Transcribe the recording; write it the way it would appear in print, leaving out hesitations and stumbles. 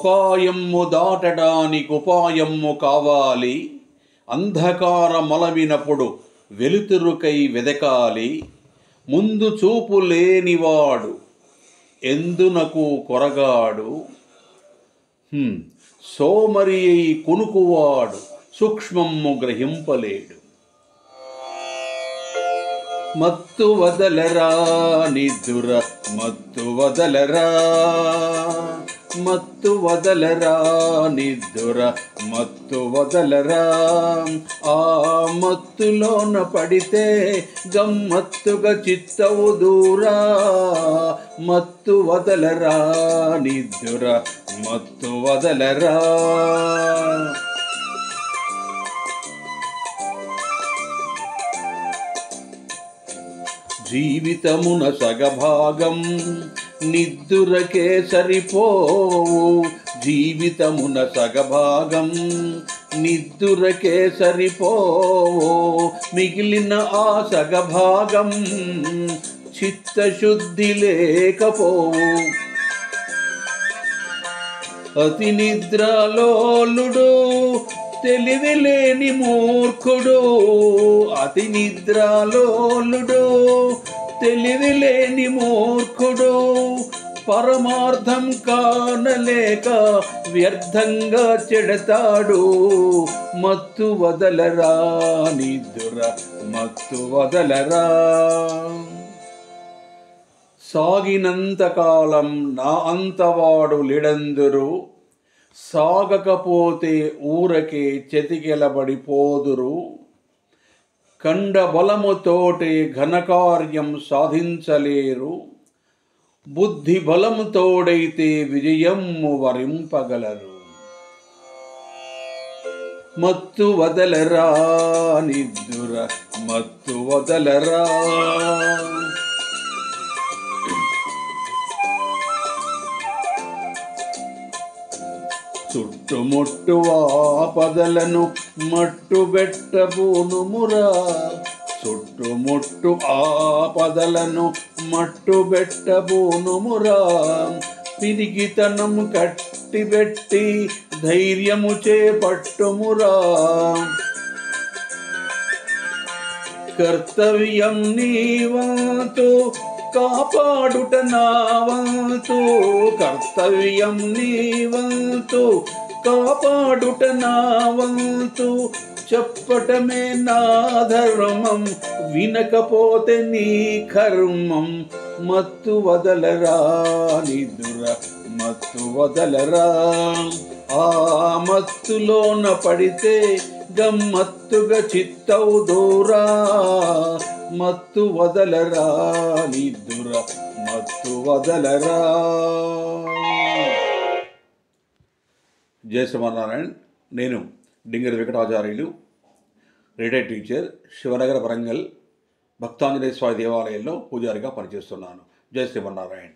అపాయము దాటడానికి ఉపాయము కావాలి, అంధకార మొలవినప్పుడు వెలుతురుకై వెదకాలి, ముందు చూపు లేనివాడు ఎందునకు కొరగాడు, సోమరి అయి కునుకువాడు సూక్ష్మము గ్రహింపలేడు. మత్తు వదలరా నిద్దుర మత్తు వదలరా, మత్తు వదలరా నిద్దుర మత్తు వదలరా, ఆ మత్తులోన పడితే గమ్మత్తుగా చిత్తవు దూరా, మత్తు వదలరా నిద్దుర మత్తు వదలరా. జీవితమున సగభాగం నిద్దురకే సరిపోవు, జీవితమున సగభాగం నిద్దురకే సరిపోవు, మిగిలిన ఆ సగభాగం చిత్తశుద్ధి లేకపోవు. అతి నిద్రలోలుడు తెలివిలేని మూర్ఖుడు, అతి నిద్రలోలుడు తెలివిలేని మూర్ఖుడు, పరమార్థం కానలేక వ్యర్థంగా చెడతాడు. మత్తు వదలరా నిద్దుర మత్తు వదలరా. సాగినంతకాలం నా అంతవాడు లిడందురు, సాగకపోతే ఊరకే చెతికెలబడిపోదురు. కండ బలముతోటే ఘనకార్యం సాధించలేరు, బుద్ధి బలముతోడైతే విజయము వరింపగలరు. మత్తు వదలరా నిద్దుర మత్తు వదలరా. చుట్టుముట్టు ఆపదలను మట్టుబెట్టబూనుమురా, చుట్టుముట్టు ఆపదలను మట్టుబెట్టబూనుమురా, పిరిగితనం కట్టిబెట్టి ధైర్యము చేపట్టుమురా. కర్తవ్యం నీ వంతు కాపాడుట నా వంతు, కర్తవ్యం నీ వంతు కాపాడుట నా వంతు, చెప్పటమే నా ధర్మం వినకపోతే నీ కర్మం. మత్తు వదలరా నిద్దుర మత్తు వదలరా, ఆ మత్తులోన పడితే గమ్మత్తుగా చిత్తవు దూరా, మత్తు వదలరా నిద్దుర మత్తు వదలరా. జయ శ్రీమన్నారాయణ. నేను డింగరి వెంకటాచార్యులు, రిటైర్డ్ టీచర్, శివనగర వరంగల్ భక్తాంజనేయ స్వామి దేవాలయంలో పూజారిగా పనిచేస్తున్నాను. జయ శ్రీమన్నారాయణ.